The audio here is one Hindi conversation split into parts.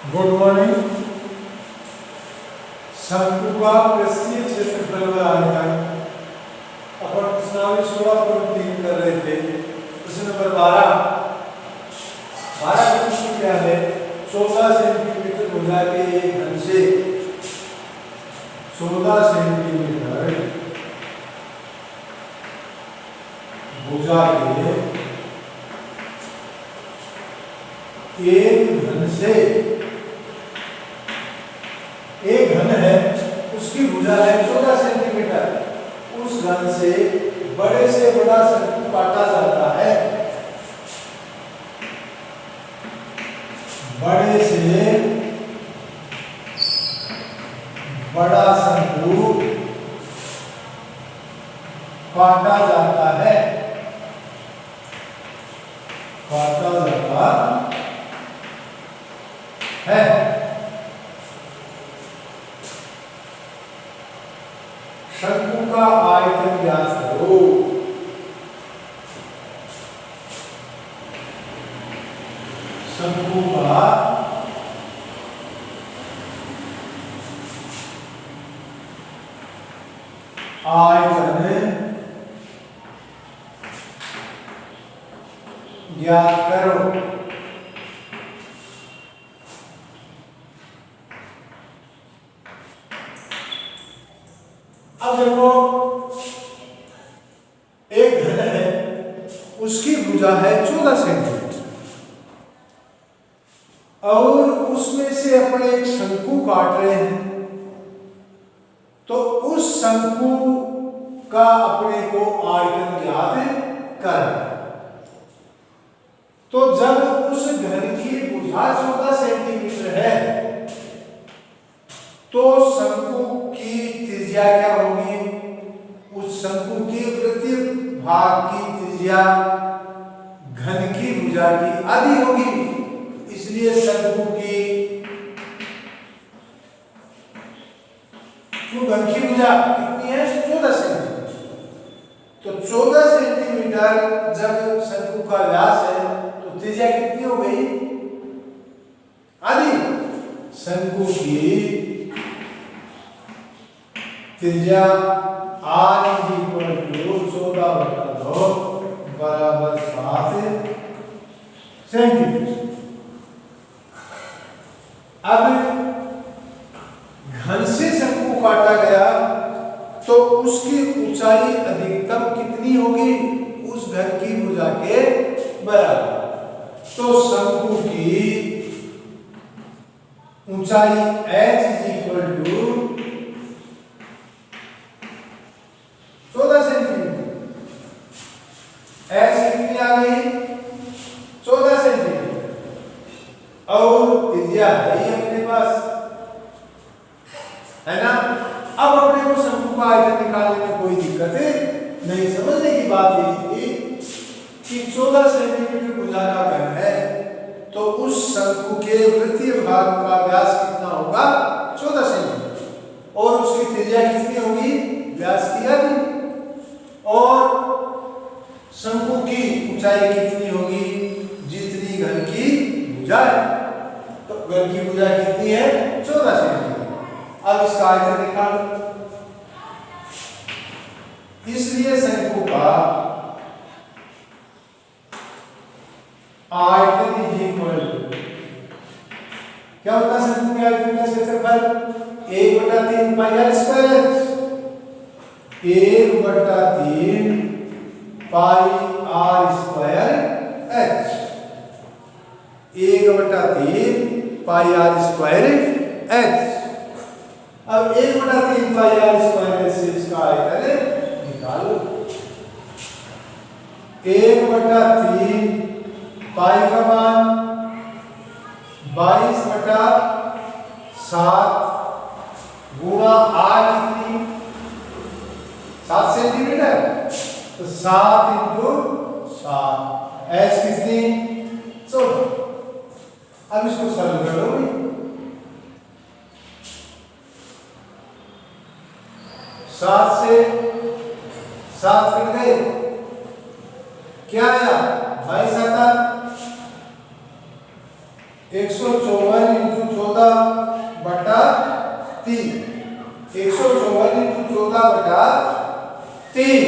Good morning. शंकु का पृष्ठीय क्षेत्रफल में आएगा। अपन प्रश्नावली 16 पर तीन कर रहे थे। प्रश्न नंबर 12 प्रश्न क्या है? 14 सेंटीमीटर भुजा के एक घन से 14 सेंटीमीटर भुजा के एक घन से, एक घन है उसकी भुजा है 14 सेंटीमीटर। उस घन से बड़े से बड़ा शंकु काटा जाता है। बड़े से बड़ा शंकु काटा जाता है, काटा जाता है। शंकु का आयतन ज्ञात करो। शंकु का आयतन ज्ञात करो। अब देखो, एक घन है उसकी भुजा है 14 सेंटीमीटर और उसमें से अपने एक शंकु काट रहे हैं, तो उस शंकु का अपने को आयतन ज्ञात करना। तो जब उस घन की भुजा 14 सेंटीमीटर है तो शंकु की त्रिज्या क्या होगी? उस शंकु के वृत्तीय भाग की त्रिज्या घन की भुजा की आधी होगी। इसलिए शंकु की घन की भुजा कितनी है? 14 सेंटीमीटर। तो 14 सेंटीमीटर जब शंकु का व्यास है तो त्रिज्या कितनी हो गई? आधी। शंकु की त्रिज्या r = 14/2 बराबर 7 सेंटीमीटर। अब घन से शंकु काटा गया तो उसकी ऊंचाई अधिकतम कितनी होगी? उस घन की भुजा के बराबर। तो शंकु की ऊंचाई h = 14 सेंटीमीटर। h कितनी आ गई? 14 सेंटीमीटर और त्रिज्या है अपने पास, है ना? अब अपने को शंकु का आयतन निकालने में कोई दिक्कत नहीं। समझने की बात यही थी कि 14 सेंटीमीटर भुजा का घन है तो उस शंकु के वृत्तीय भाग का व्यास कितना होगा? 14 सेंटीमीटर और उसकी त्रिज्या कितनी होगी? व्यास की आधी। और शंकु की ऊंचाई कितनी होगी? जितनी घन की भुजा है। तो घन की भुजा कितनी है? 14 सेंटीमीटर। अब इसका आयतन निकालो। इसलिए शंकु का आयतन क्या होता है? शंकु के आयतन का क्षेत्रफल 1/3 पाई r स्क्वायर। 1/3 पाई r स्क्वायर h। 1/3 पाई r स्क्वायर h। अब 1/3 पाई r स्क्वायर से इसका आयतन निकालो। 1/3 पाई का मान 22/7 गुणा r कितनी? 7 सेंटीमीटर। तो 7 × 7 h कितनी? 14। अब इसको सरल कर लो। 7 से 7 कट गए, क्या आया? 22 आता 154 × 14/3, 154 × 14/3,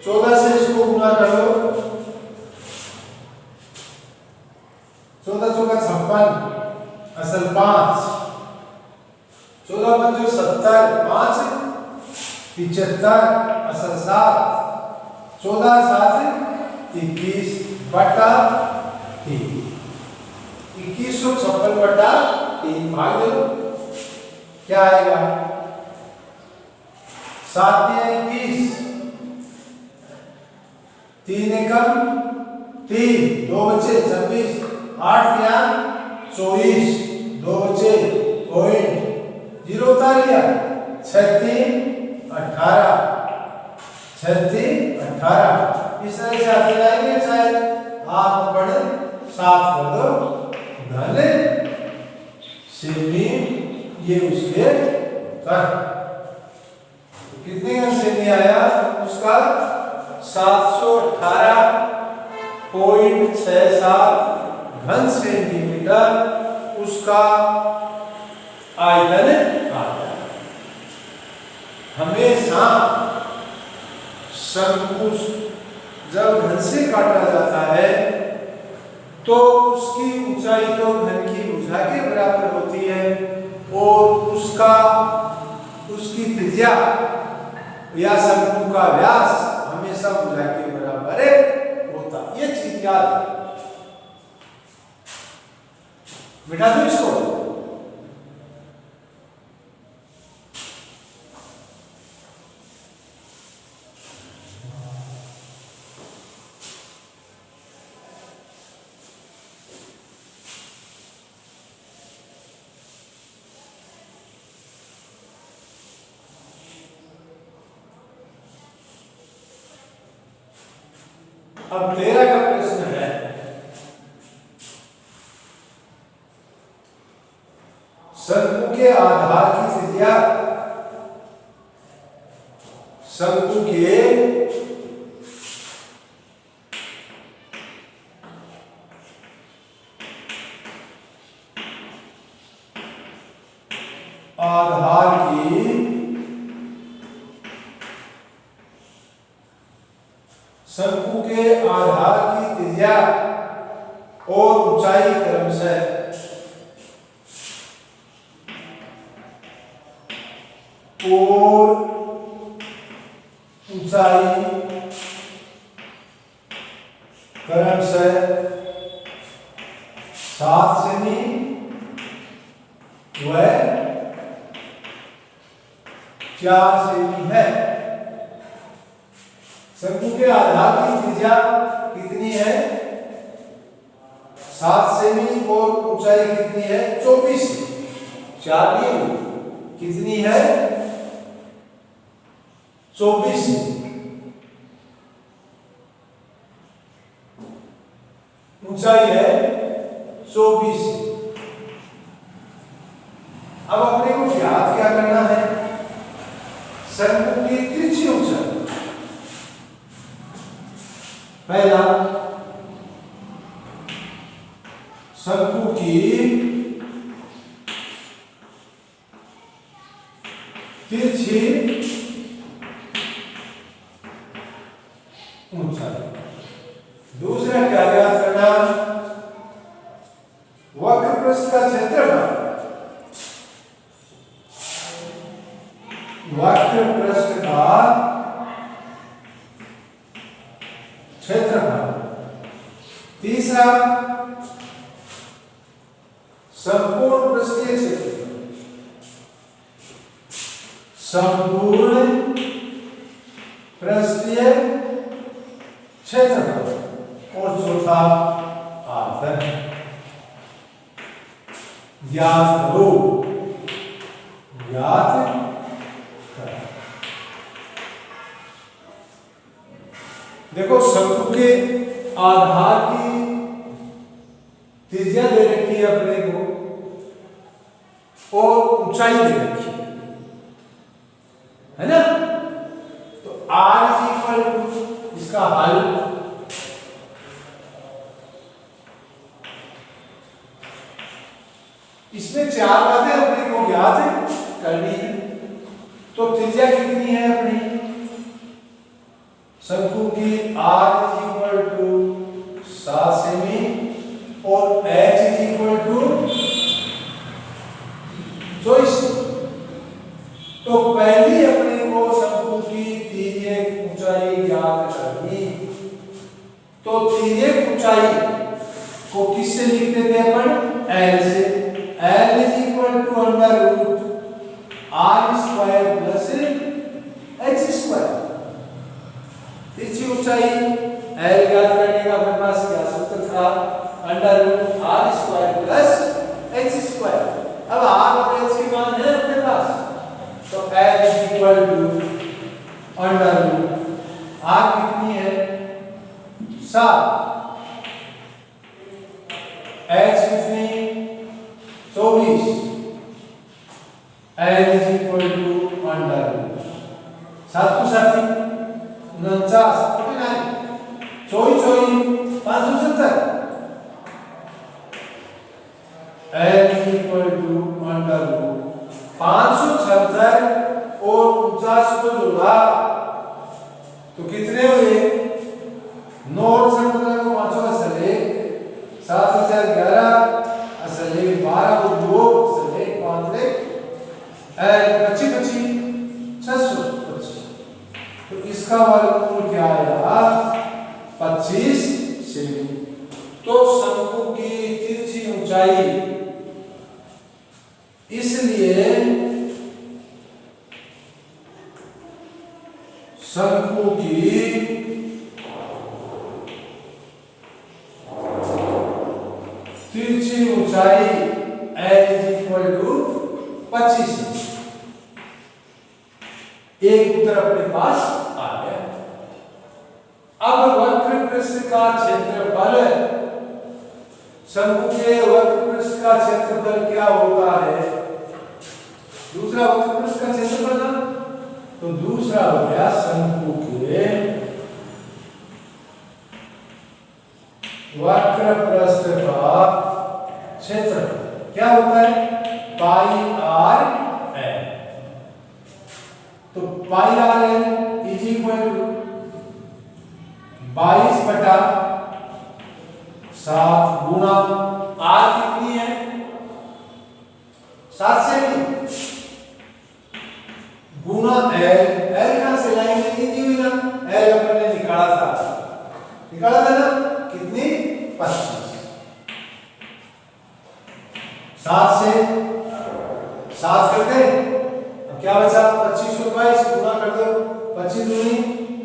14 से इसको गुना करो, 14 चौका 56, असल 5, 14 पंचो 70, 5 75, असल 7, 14 7 21/3, 2156/3 भाग दो, क्या आएगा? 7 21, 3 एकम 3, 2 बचे 26, 8 या 24, 2 बचे पॉइंट 0 उतार लिया, 6 3 18, 6 3 18। इस तरह से आते जाएंगे, चाहे आप पढ़ 7 कर दो, धन सेमी, ये उसके उत्तर। कितने का सेमी आया उसका? 718.67 घन सेंटीमीटर उसका आयतन आता है। हमेशा शंकु जब घन से काटा जाता है तो उसकी ऊंचाई तो घन की भुजा के बराबर होती है और उसकी त्रिज्या या शंकु का व्यास हमेशा भुजा के बराबर होता। ये चीज याद है, मिटा दो इसको। अब 13 का प्रश्न है, शंकु के आधार की त्रिज्या, शंकु के आधार की शंकु के आधार की त्रिज्या और ऊंचाई क्रमशः और ऊंचाई क्रमशः 7 सेमी व 4 सेमी है। शंकु के आधार की त्रिज्या कितनी है? 7 सेमी और ऊंचाई कितनी है? 24। 4 नहीं कितनी है? 24। ऊंचाई है 24। अब अपने को याद क्या करना है? शंकु की तिरछी ऊंचाई। पहला, शंकु की तिरछी ऊंचाई। दूसरा क्या याद करना? वक्र पृष्ठ का क्षेत्रफल। वक्र पृष्ठ का क्षेत्रफल। तीसरा, संपूर्ण पृष्ठीय क्षेत्रफल। संपूर्ण पृष्ठीय क्षेत्रफल। और चौथा, आयतन। ज्ञात करो। ज्ञात करो। देखो, शंकु के आधार की त्रिज्या दे रखी है अपने को और ऊंचाई दे रखी है ना? तो r इसका हल इसमें चार बातें अपने को ज्ञात करनी है। तो त्रिज्या कितनी है अपनी शंकु की? r इज इक्वल टू 7 सेमी और h इज इक्वल टू 24। तो पहली अपने को शंकु की तिर्यक ऊंचाई ज्ञात करनी। तो तिर्यक ऊंचाई को किससे लिखते थे अपन? l से। l is equal to under root r square plus h square. तिरछी ऊंचाई l ज्ञात करने का अपने पास क्या सूत्र था? Under root r square plus h square. अब r और h की मान है अपने पास, तो l is equal to under root r कितनी है? 7, h कितनी? 24, l is equal to under root 7 को 7 49, 24 570, l is equal to under root 576 और 49 को जोड़ा तो कितने हुए? 9 और 17 को 5 असले 7 4 11 असले 12 को 2 असले 5 ले 25 25 625। तो इसका वर्गमूल क्या आएगा? 25 सेमी। तो शंकु की तिरछी ऊंचाई, इसलिए शंकु की तिरछी ऊंचाई l इज इक्वल टू 25। एक उत्तर अपने पास आ गया। अब वक्र पृष्ठ का क्षेत्रफल, शंकु के वक्र पृष्ठ का क्षेत्रफल क्या होता है? दूसरा वक्र पृष्ठ का क्षेत्रफल ना, तो दूसरा हो गया शंकु के वक्र पृष्ठ का क्षेत्रफल क्या होता है? Pi r l. तो pi r l is equal to 22 बटा 7 गुना आर कितनी है? 7 सेमी गुना एल कहां से लाएंगे? दी हुई ना, एल अपन ने निकाला था ना, कितनी? 25। 7 से 7 करते, अब क्या बचा? 25 और 22 गुना कर दो, 25 दूनी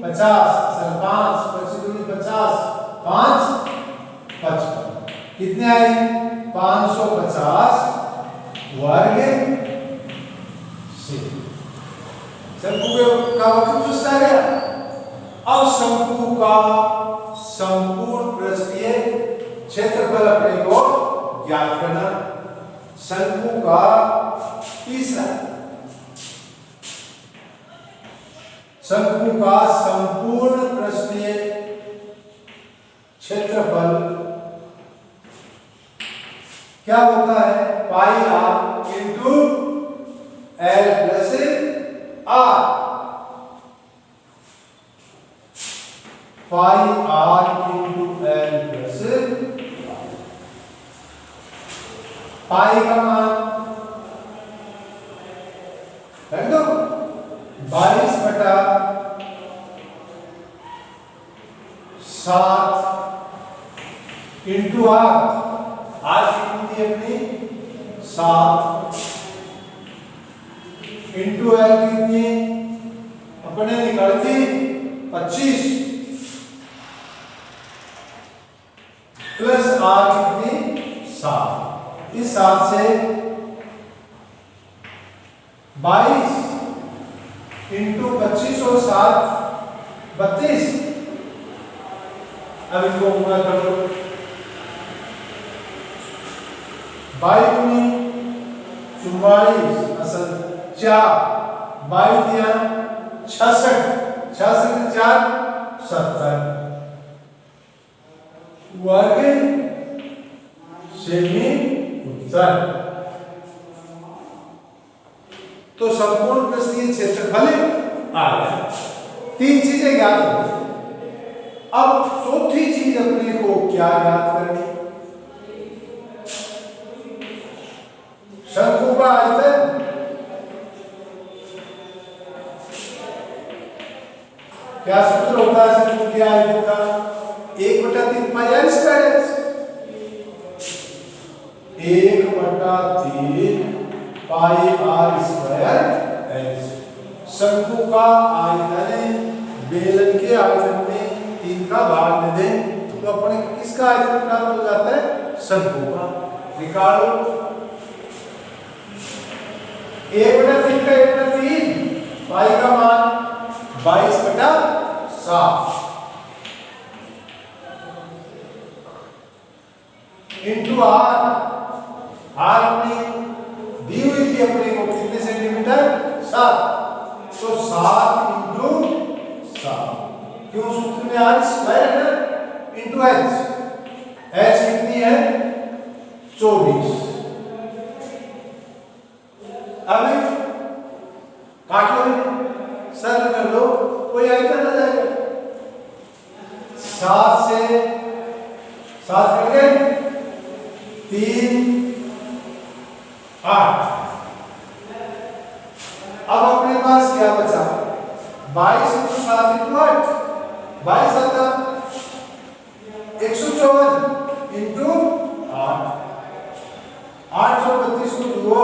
50 सर 5, 25 दूनी 50 5 55। कितने आए? 550 वर्ग सेमी। शंकु का वक्र पृष्ठ आ गया। अब शंकु का संपूर्ण पृष्ठीय क्षेत्रफल अपने को ज्ञात करना। शंकु का तीसरा, शंकु का संपूर्ण पृष्ठीय क्षेत्रफल क्या होता है? Pi r into l plus r. Pi r into l plus pi का मान रख दो 22 बटा 7 इंटू आर। आर कितनी थी अपनी? 7 इंटू एल कितनी अपने निकाली थी? 25 प्लस आर कितनी? 7। इस 7 से 22 इंटू 25 और 7 32। अब इनको गुणा कर दो, 22 दूनी 44 असल 4 22 दिया 66 66 4 70 वर्ग सेमी उत्तर। संपूर्ण पृष्ठीय क्षेत्रफल आ गया। तीन चीजें ज्ञात हो। अब चौथी चीज अपने को क्या ज्ञात करनी? शंकु का आयतन। क्या सूत्र होता है शंकु के आयतन का? 1/3 pi r square. 1/3 pi r square h. शंकु का आयतन बेलन के आयतन में 3 का भाग दे दें तो अपने किसका आयतन प्राप्त हो जाता है? शंकु का। निकालो 1/3 का 1/3 पाई का मान 22/7 इंटू आर। आर अपनी दी हुई थी अपने को कितने सेंटीमीटर? 7। तो 7 इंटू 7, क्यों सूत्र में आर स्क्वायर है ना, इंटू एच। एच कितनी है? 24। अब काट लो, सरल कर लो, कोई आयतन आ जाएगा। 7 से 7 कट गए, 3 8। अब अपने पास क्या बचा? 22 इंटू 7 इंटू 8, 22 आता 154 इंटू 8। 8 और 32 को दो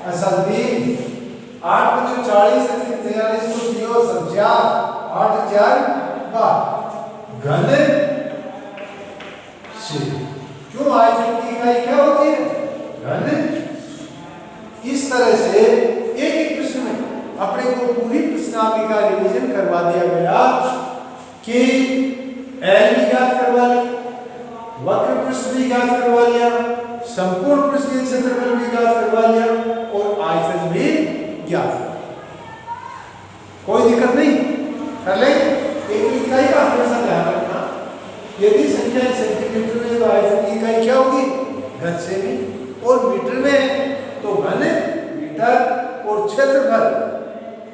असल 3, 8 में 40 है 43 को दियो सब 4, 8 4 12 घन से। क्यों आयतन की इकाई क्या होती है? घन। इस तरह से एक एक प्रश्न में अपने को पूरी प्रश्नावली का रिवीजन करवा दिया गया कि एल भी ज्ञात करवा ली, वक्र पृष्ठ भी ज्ञात करवा लिया, संपूर्ण पृष्ठीय क्षेत्रफल भी ज्ञात करवा लिया और आयतन भी ज्ञात। कोई दिक्कत नहीं, कर लेंगे। एक इकाई का हमेशा ध्यान रखना, यदि संख्या सेंटीमीटर में तो आयतन की इकाई क्या होगी? घन सेमी। और मीटर में तो घन मीटर और क्षेत्रफल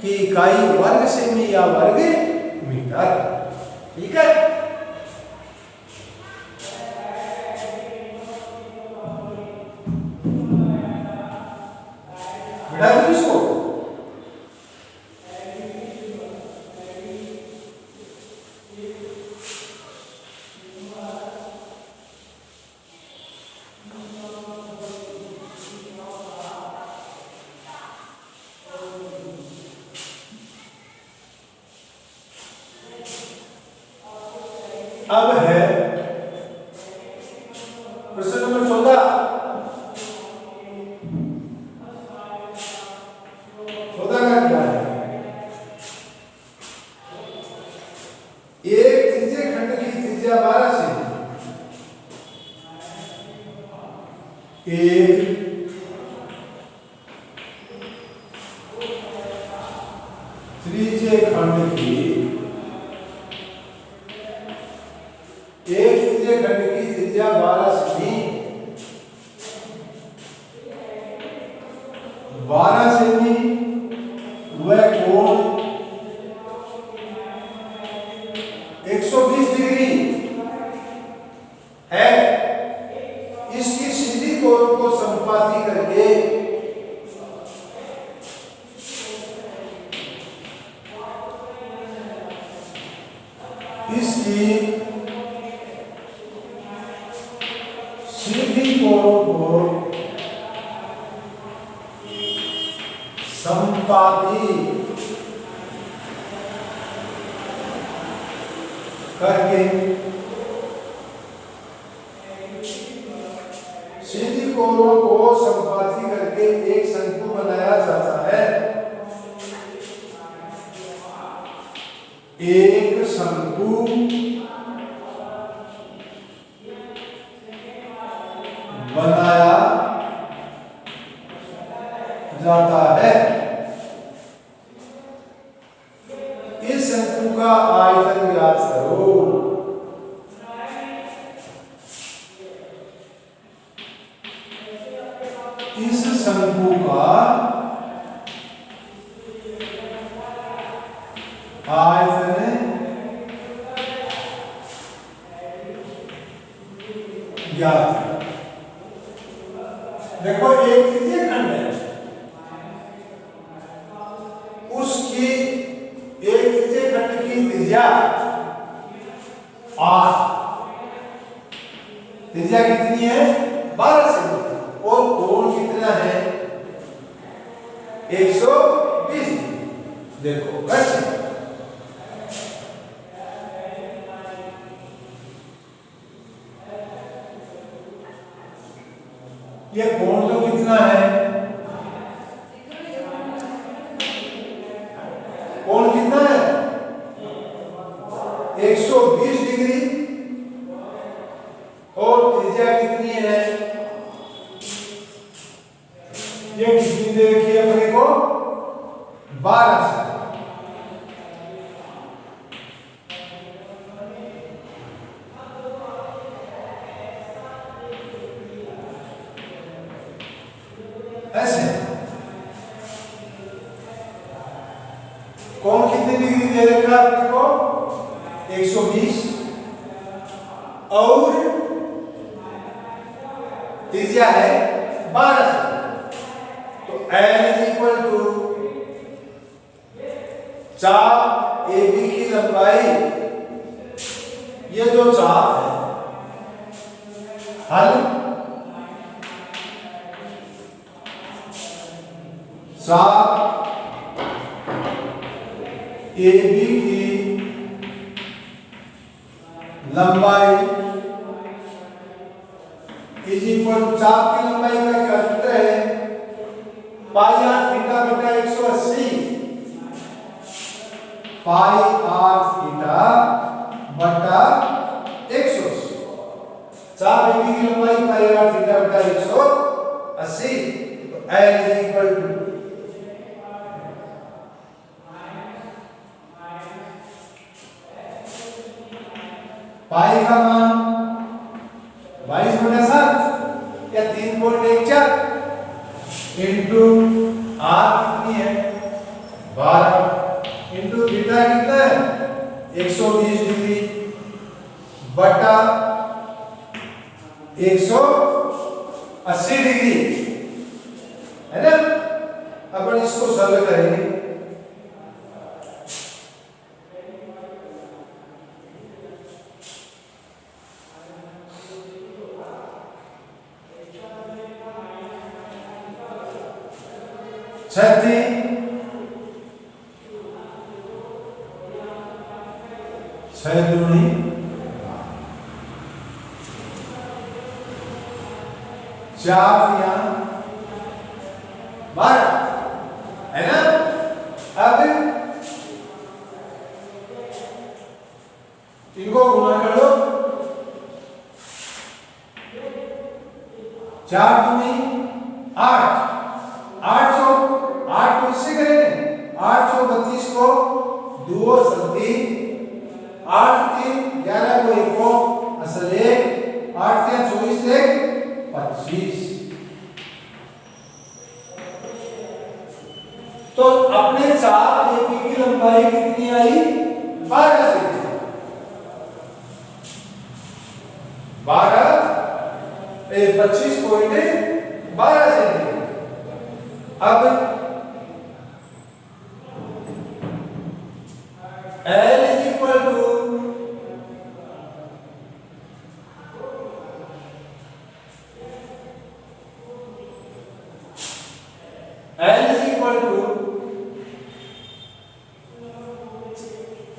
की इकाई वर्ग सेमी या वर्ग मीटर। ठीक है। मिटा दो इसको। अब है प्रश्न नंबर 14। 14 का क्या है? एक त्रिज्य खंड की त्रिज्या 12 से एक त्रिज्य खंड की त्रिज्या 12 सेमी, 12 सेमी वह कोण 120 डिग्री है। इसकी सीधी कोण को समपाती करके इसकी सीधी कोणों को समपाती करके सीधी कोणों को समपाती करके एक शंकु बनाया जाता है। एक शंकु बनाया जाता है। इस शंकु का आयतन ज्ञात करो। इस शंकु का आयतन ज्ञात। देखो एक त्रिज्यीय खंड है, उसकी एक त्रिज्यीय खंड की त्रिज्या r, त्रिज्या कितनी है 12 सेंटीमीटर, और कोण कितना है 120 डिग्री। देखो कैसे, ये कोण तो कितना है, कोण कितना है 120 डिग्री, और त्रिज्या कितनी है, ये कितनी दे रखी है अपने को 12 से। ऐसे कोण कितनी डिग्री दे रखा है अपने को 120, और त्रिज्या है 12 से। तो L is equal to 4 AB की लंबाई, ये जो चाप है, हल 7 AB की लंबाई इज इक्वल टू, चाप की लंबाई का क्या सूत्र है, पाई आर थीटा बटा 180, पाई आर थीटा बटा 180। चाप AB की लंबाई पाई आर थीटा बटा 180, तो L इज इक्वल टू पाई का मान 22/7 या 3.14 इंटू आर कितनी है 12 इंटू थीटा कितना है 120 डिग्री बटा 180 डिग्री, है ना। अपन इसको सरल करेंगे, छठी 6 दूनी 4 या 12, है ना। अब इनको गुणा कर लो, 4 दूनी 8, 8 को इससे करेंगे, 8 32 को 2 3, 8 3 11 को 1 को असल 1, 8 3 24 1 25। तो अपने चाप AB की लंबाई कितनी आई 12 सेंटीमीटर, 25.12 सेंटीमीटर। अब L इज इक्वल टू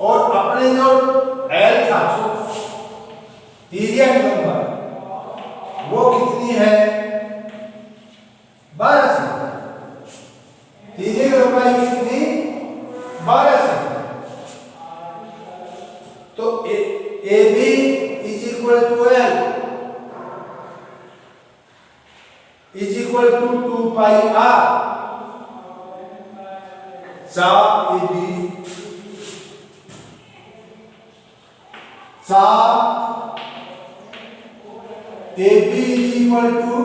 और अपने जो L था त्रिज्या की लंबाई वो कितनी है 12 सेंटीमीटर, त्रिज्या की लंबाई कितनी 12 सेंटीमीटर। तो AB is equal to L is equal to 2 pi R, चाप AB चाप AB is equal to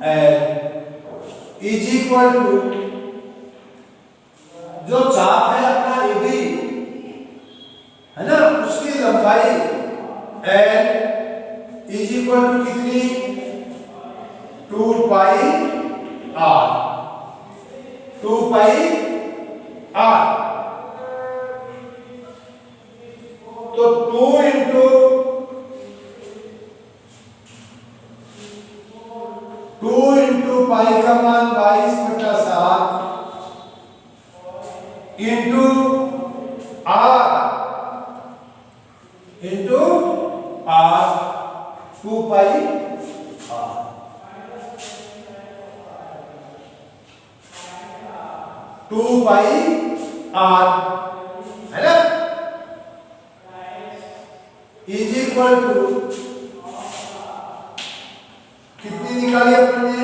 L is equal to जो चाप है अपना AB लंबाई L इज इक्वल टू कितनी 2 पाई r 2 पाई r तो 2 इंटू 2 इंटू पाई का मान 22/7 into r into r 2 pi r 2 pi r है ना इज इक्वल टू कितनी निकाली अपने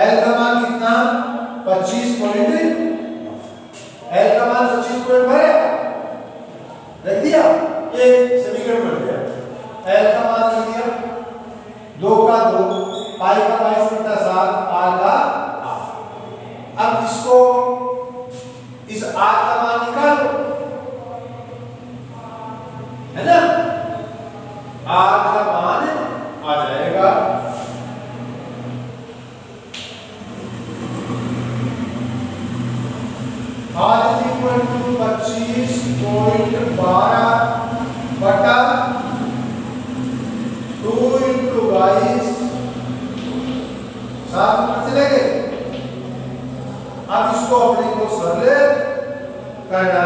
L का मान कितना 25 पॉइंट L का मान 25 पॉइंट भरे रख दिया ये समीकरण बन गया L का मान रख दिया 2 का 2 पाई का 22/7 r का r अब इसको इस r का मान निकालो है ना r का मान आ जाएगा r इज इक्वल टू 25.12 बटा 2 इंटू 22 साफ नंबर चले गए अब इसको अपने को सरल करना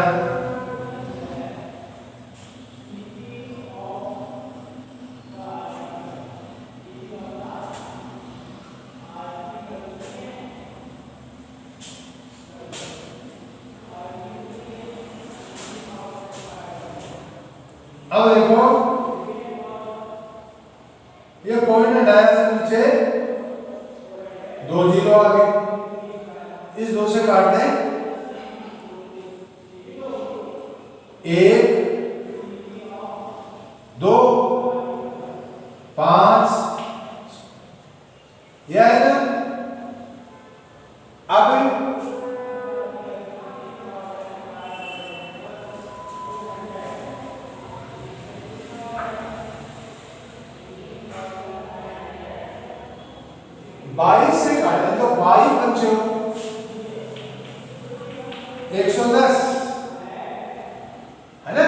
अब देखो ये पॉइंट डायल से नीचे 2 जीरो आ गए इस 2 से काट दें 1 2 5 यह है ना अब 22 से काटे तो 22 पंचों 110 है ना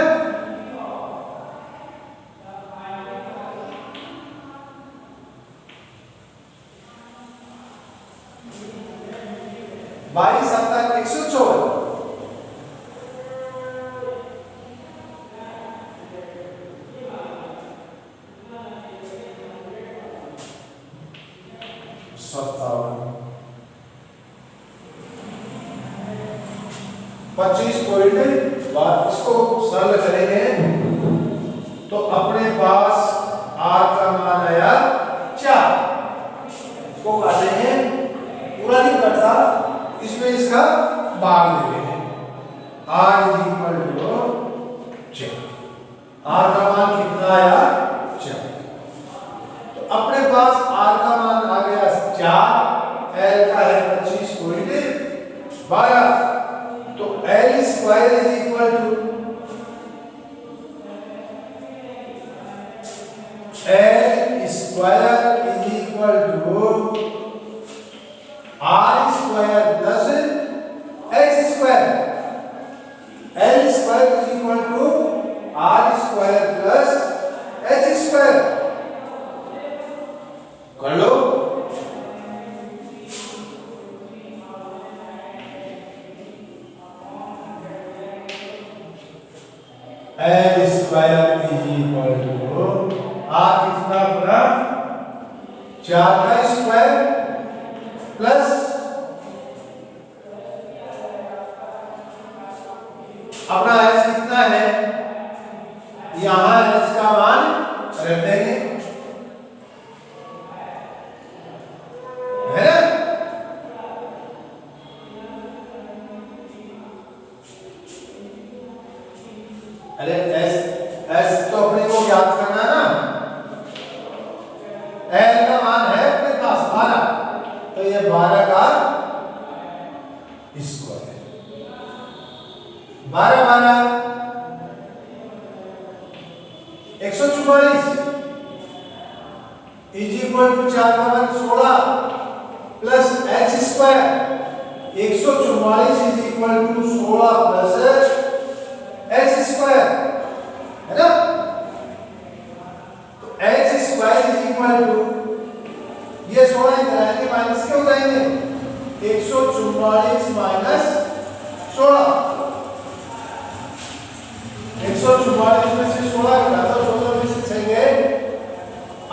22 आता 154 25 पॉइंट बाद इसको सरल करेंगे तो अपने पास r का मान आया 4 इसको काटेंगे पूरा नहीं कटता इसमें इसका भाग ले लेंगे r is equal to 4 r का मान कितना आया 4 तो अपने पास r का मान आ गया 4 L का है 25.12 तो L square is equal to L square is equal to R square plus H square L square is equal to R square plus H square कर लो L square is equal to R कितना बना 4 का स्क्वायर प्लस अपना H कितना है यहां H का मान रख देंगे है ना अरे S तो अपने को याद करना ना L का मान है अपने पास 12 तो ये 12 का स्क्वायर 12 12 इक्वल टू 4 का वर्ग 16 plus h square 144 is equal to 16 plus h square, है ना। तो h square is equal to, ये 16 इधर आएंगे माइनस के हो जाएंगे, 144 माइनस 16, 144 में से 16 घटा दो, 16 में से 6 गए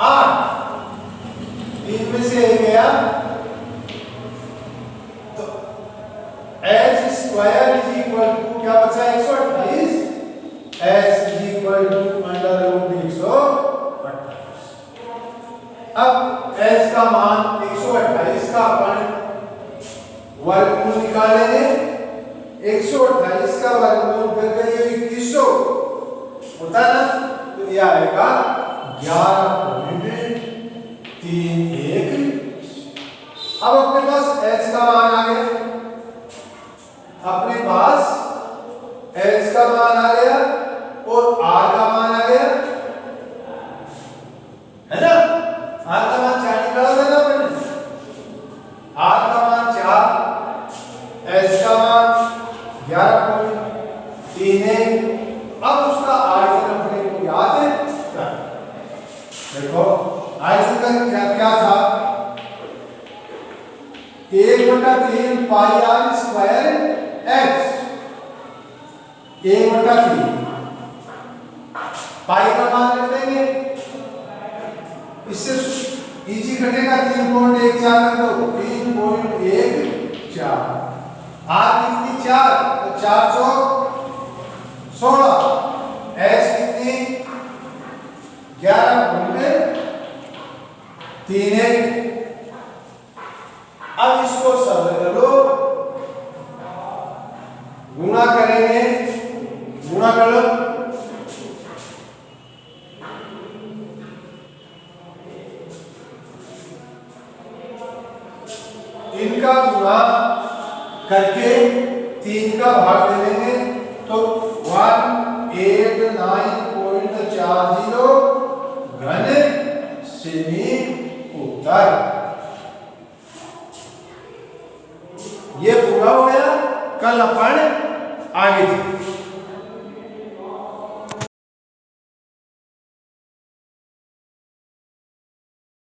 8, 3 में से 1 गया, तो h square is equal to क्या बचा 128, h is equal to under root 128। अब h का मान 128 का अपन वर्गमूल निकालेंगे, 128 का वर्गमूल करके ये 2100 होता है ना, तो ये आएगा 11.31। अब अपने पास h का मान आ गया, अपने पास h का मान आ गया और r का मान आ गया, है ना। r का मान 4 निकाला था ना मैंने, r का मान 4, h का मान 11.31। अब उसका आयतन अपने को याद है, देखो आयतन का क्या था, 1/3 पाई r स्क्वायर x, 1/3 पाई का मान रख देंगे, इससे इजी कटेगा, 3.14 कर दो, 3.14, r कितनी 4, तो 4 चौक 16, h कितनी 11.31। अब इसको सरल करो, गुणा करेंगे, गुणा कर लो, इनका गुणा करके 3 का भाग दे देंगे, तो 189.40 घन सेमी उत्तर। ये पूरा हो गया, कल अपन आगे थे।